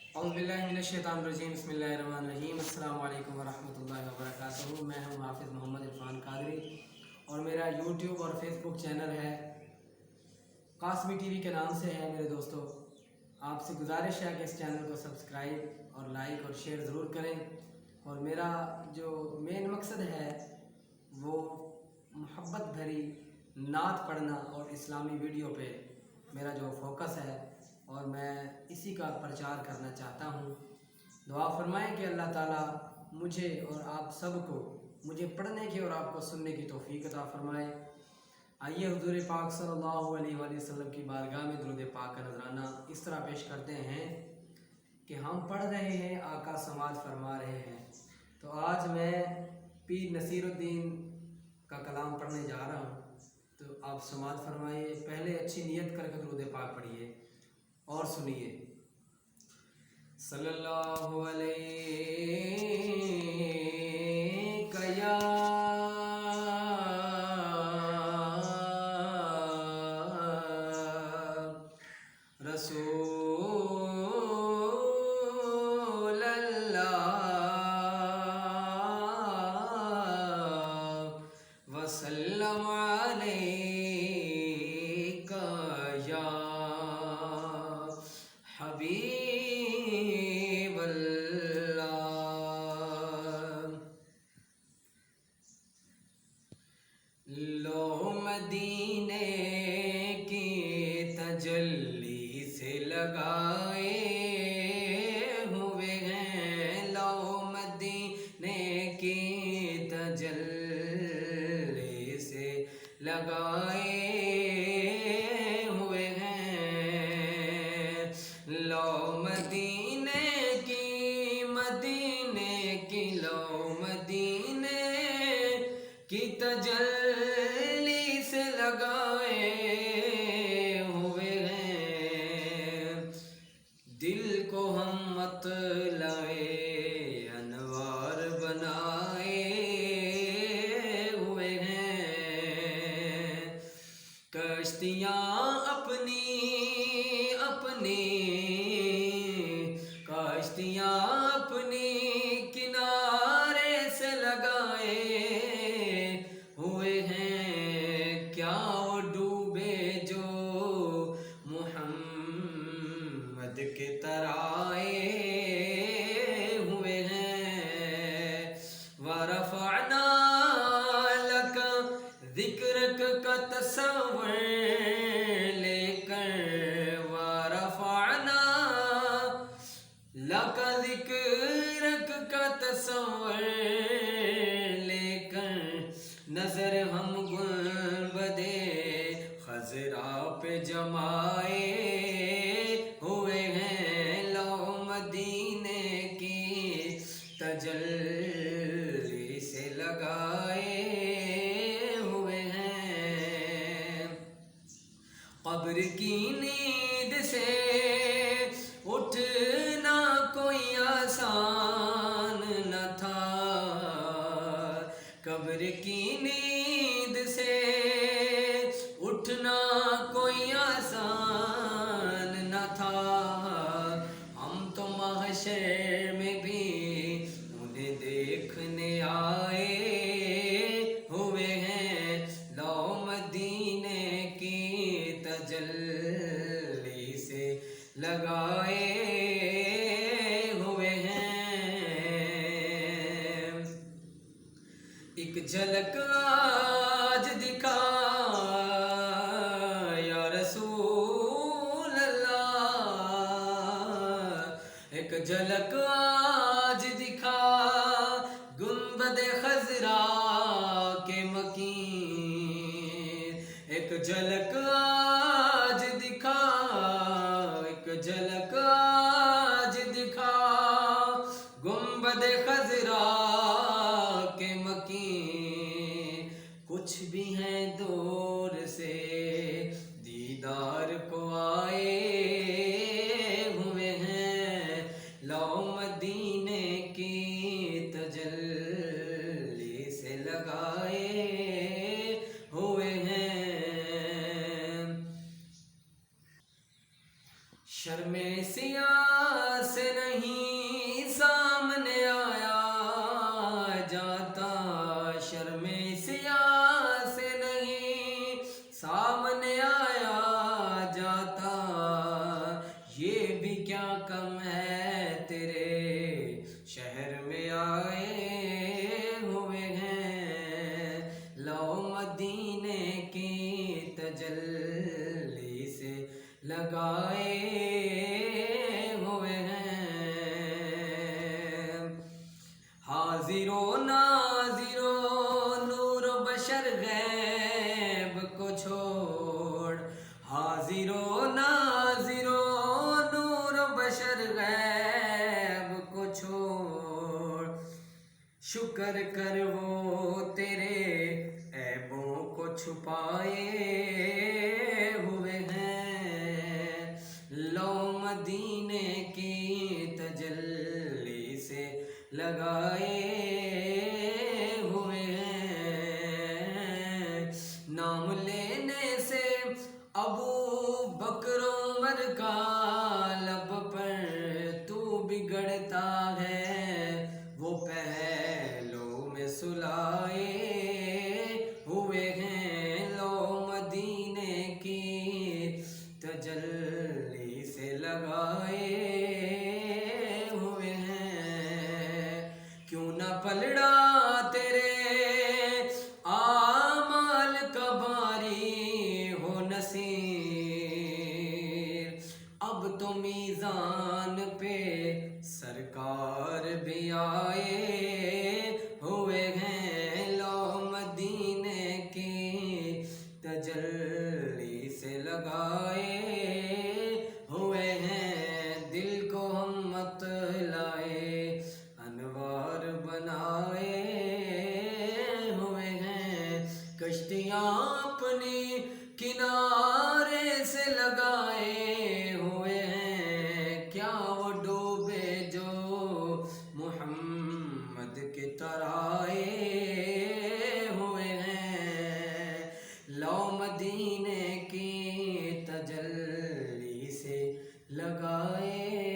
औज़ुबिल्लाहिमिनश्शैतानिर्रजीम बिस्मिल्लाहिर्रहमानिर्रहीम अस्सलामु अलैकुम वरहमतुल्लाहि वबरकातुहू। मैं हूँ हाफिज़ मोहम्मद इरफान कादरी और मेरा यूट्यूब और फेसबुक चैनल है कासमी टीवी के नाम से है। मेरे दोस्तों, आपसे गुजारिश है कि इस चैनल को सब्सक्राइब और लाइक और शेयर ज़रूर करें। और मेरा जो मेन मकसद है वो मोहब्बत भरी नात पढ़ना और इस्लामी वीडियो पे मेरा जो फोकस है और मैं इसी का प्रचार करना चाहता हूँ। दुआ फरमाएं कि अल्लाह ताला मुझे और आप सबको मुझे पढ़ने की और आपको सुनने की तौफीक अता फरमाए। आइए हुज़ूर पाक सल्लल्लाहु अलैहि वसल्लम की बारगाह में दुरूद पाक का नजराना इस तरह पेश करते हैं कि हम पढ़ रहे हैं, आका समाज फरमा रहे हैं। तो आज मैं पीर नसीरुद्दीन का कलाम पढ़ने जा रहा हूँ, तो आप समाज फरमाइए। पहले अच्छी नीयत करके दुरूद पाक पढ़िए और सुनिए। सल्लल्लाहु अलैहि या रसूल अल्लाह वसल्लम अलैका या हबीब अल्लाह। लो मदीने की तजल्ली से लगाए हुए हैं, लो मदीने की तजल्ली से लगाए हुए हैं। लो मदीने की लो मदीने की तजल्ली से लगाए हुए हैं। दिल को हम मतलाए अनवार बनाए हुए हैं। कश्तियाँ अपनी किनारे से लगाए हुए हैं। क्या वो डूबे जो मुहम्मद के तराए हुए हैं। वरफ़अना लका ज़िक्रक का तस्वर लेकर, वरफ़अना लका ज़िक्रक का तस्वर लेकर, नजर हम गुंबदे खज़रा पे जमाए हुए हैं। लो मदीने की तजल्ली से लगाए हुए हैं। कब्र की नींद से उठना कोई आसान न था, कब्र की नींद से उठना कोई आसान न था। हम तो महशर में भी उन्हें देखने आए हुए हैं। लो मदीने की तजल्ली से लगाए हुए हैं। एक झलक आज दिखा या रसूल अल्लाह, एक झलक आज दिखा गुंबद खज़रा के मकीन। एक झलक आज दिखा, एक झलक आज दिखा गुंबद खज़रा के मकीन। कुछ भी हैं दूर से दीदार को आए हुए हैं। लो मदीने की तजल्ली से लगाए हुए हैं। शर्मे सिया بھی کیا کم ہے تیرے شہر میں آئے ہوئے ہیں، لو مدینے کی تجلی سے لگائے ہوئے ہیں، حاضر و ناظر و نور و بشر غیب کو چھوڑ، حاضر و ناظر و نور و بشر غیب کو چھوڑ، شکر کر وہ تیرے عیبوں کو چھپائے ہوئے ہیں، لو مدینے کی تجلی سے لگائے ہوئے ہیں، نام لینے سے ابو بکر عمر کا لب پر تو بگڑتا ہے، وہ پہلو میں سلائے ہوئے ہیں، لو مدینے کی تجلی سے لگائے ہوئے ہیں، کیوں نہ پلڑا تیرے اعمال کا باری ہو نصیر، اب تو میزان پہ سرکار بھی آئے ہوئے ہیں، لو مدینے کی تجلی سے لگائے ہوئے ہیں، دل کو ہم مت لائے انوار بنائے ہوئے ہیں، کشتیاں اپنی کنارے سے لگائے ہوئے ہیں، کیا وہ ڈوبے جو محمد کے ترائے ہوئے ہیں، لو مدینے کی تجلی سے لگائے